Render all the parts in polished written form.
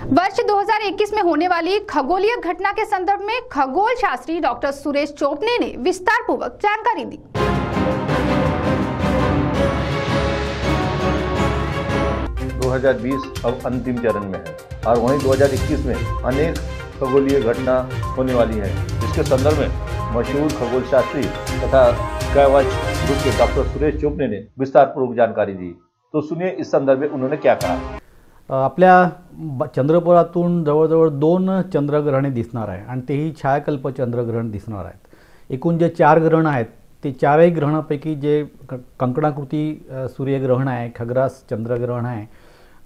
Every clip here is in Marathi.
वर्ष 2021 में होने वाली खगोलीय घटना के संदर्भ में खगोल शास्त्री डॉक्टर सुरेश चोपने ने विस्तार पूर्वक जानकारी दी। अब अंतिम चरण में है और वहीं 2021 में अनेक खगोलीय घटना होने वाली है, जिसके संदर्भ में मशहूर खगोल शास्त्री तथा स्काईवॉच ग्रुप के डॉक्टर सुरेश चोपने ने विस्तार पूर्वक जानकारी दी। तो सुनिए इस संदर्भ में उन्होंने क्या कहा। आपल्या चंद्रपुरातून जवळजवळ 2 चंद्रग्रहणे दिसणार आहे आणि तेही छायाकल्प चंद्रग्रहण दिसणार आहेत। एकूण जे 4 ग्रहण आहेत ते 4ही ग्रहणापैकी जे कंकणाकृती सूर्यग्रहण आहे, खग्रास चंद्रग्रहण आहे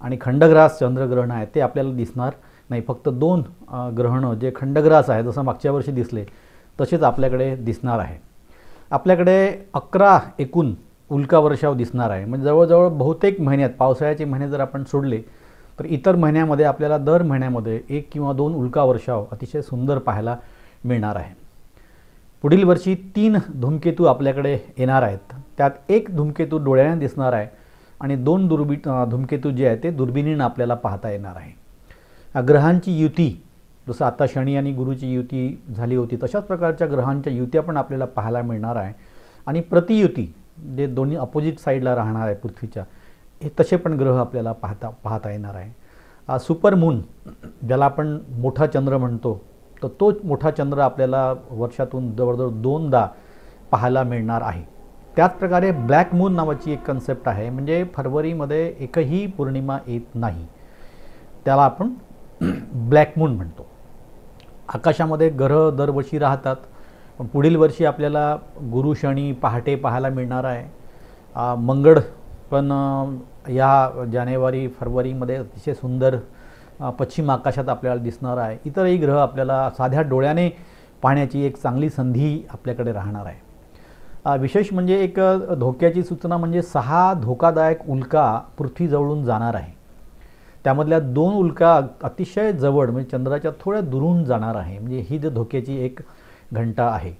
आणि खंडग्रास चंद्रग्रहण आहे ते आपल्याला दिसणार नाही। फक्त 2 ग्रहण जे खंडग्रास आहे जसं मागच्या वर्षी दिसले तसेच आपल्याकडे दिसणार आहे। आपल्याकडे 11 एकूण उल्कावर्षाव दिसणार आहे। म्हणजे जवळजवळ बहुतेक महिन्यात पावसाळ्याचे महिने जर आपण सोडले तर इतर महिन्यामध्ये आपल्याला दर महिन्यामध्ये 1 किंवा 2 उल्कावर्षाव अतिशय सुंदर पाहायला मिळणार आहे। पुढील वर्षी 3 धूमकेतू आपल्याकडे येणार आहेत। त्यात एक धूमकेतू डोळ्याने दिसणार आहे आणि 2 धूमकेतू जे आहेत ते दुर्बिणीने आपल्याला पाहता येणार आहे। ग्रहांची युती जसं आता शनी आणि गुरुची युती झाली होती तशाच प्रकारच्या ग्रहांच्या युत्या पण आपल्याला पाहायला मिळणार आहे आणि प्रतियुती जे दोन्ही अपोजिट साईडला राहणार आहे पृथ्वीच्या हे तसे पण ग्रह आपल्याला पाहता येणार आहे। सुपर मून ज्याला आपण मोठा चंद्र म्हणतो तर तो मोठा चंद्र आपल्याला वर्षातून जवळजवळ 2दा पाहायला मिळणार आहे। त्याच प्रकारे ब्लॅक मून नावाची एक कन्सेप्ट आहे, म्हणजे फरवरीमध्ये एकही पौर्णिमा येत नाही, त्याला आपण ब्लॅक मून म्हणतो। आकाशामध्ये ग्रह दरवर्षी राहतात, पण पुढील वर्षी आपल्याला गुरु शनी पहाटे पाहायला मिळणार आहे। मंगळ पण या जानेवारी फरवरीमध्ये अतिशय सुंदर पश्चिम आकाशात आपल्याला दिसणार आहे। इतरही ग्रह आपल्याला साध्या डोळ्याने पाहण्याची एक चांगली संधी आपल्याकडे राहणार आहे। विशेष म्हणजे एक धोक्याची सूचना म्हणजे 6 धोकादायक उल्का पृथ्वीजवळून जाणार आहे। त्यामधल्या 2 उल्का अतिशय जवळ म्हणजे चंद्राच्या थोड्या दुरून जाणार आहे, म्हणजे ही जी धोक्याची एक घंटा आहे।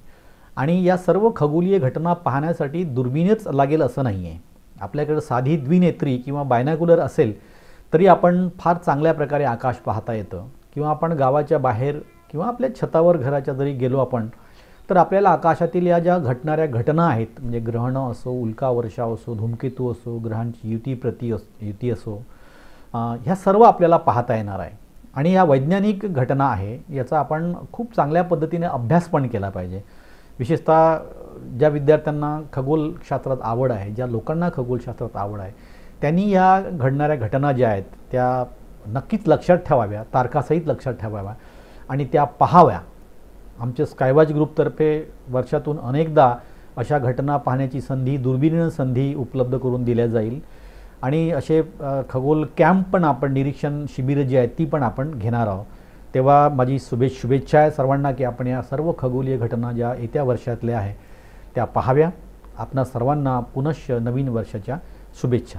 आणि या सर्व खगोलीय घटना पाहण्यासाठी दुर्बिणच लागेल असं नाही आहे। आपल्याकडे साधी द्विनेत्री किंवा बायनॅक्युलर असेल तरी आपण फार चांगल्या प्रकारे आकाश पाहता येतं, किंवा आपण गावाच्या बाहेर किंवा आपल्या छतावर घराच्या जरी गेलो आपण तर आपल्याला आकाशातील या ज्या घटणाऱ्या घटना आहेत म्हणजे ग्रहणं असो, उल्कावर्षाव असो, धूमकेतू असो, ग्रहांची युती असो, ह्या सर्व आपल्याला पाहता येणार आहे। आणि या वैज्ञानिक घटना आहे याचा आपण खूप चांगल्या पद्धतीने अभ्यास पण केला पाहिजे। विशेषतः ज्या विद्यार्थ्यांना खगोलशास्त्रात आवड आहे, ज्या लोकांना खगोलशास्त्रात आवड आहे त्यांनी या घडणाऱ्या घटना ज्या आहेत त्या नक्कीच लक्षात ठेवाव्या, तारखासहित लक्षात ठेवाव्या आणि त्या पाहाव्या। आमच्या स्कायवॉच ग्रुपतर्फे वर्षातून अनेकदा अशा घटना पाहण्याची संधी, दुर्बिणीनं संधी उपलब्ध करून दिल्या जाईल आणि असे खगोल कॅम्प पण आपण, निरीक्षण शिबिरं जी आहेत ती पण आपण घेणार आहोत। तेव्हा माझी शुभेच्छा आहे सर्वांना की आपण या सर्व खगोलीय घटना ज्या येत्या वर्षातल्या आहे त्या पाहाव्या। आपणा सर्वांना पुनश्च नवीन वर्षाच्या शुभेच्छा।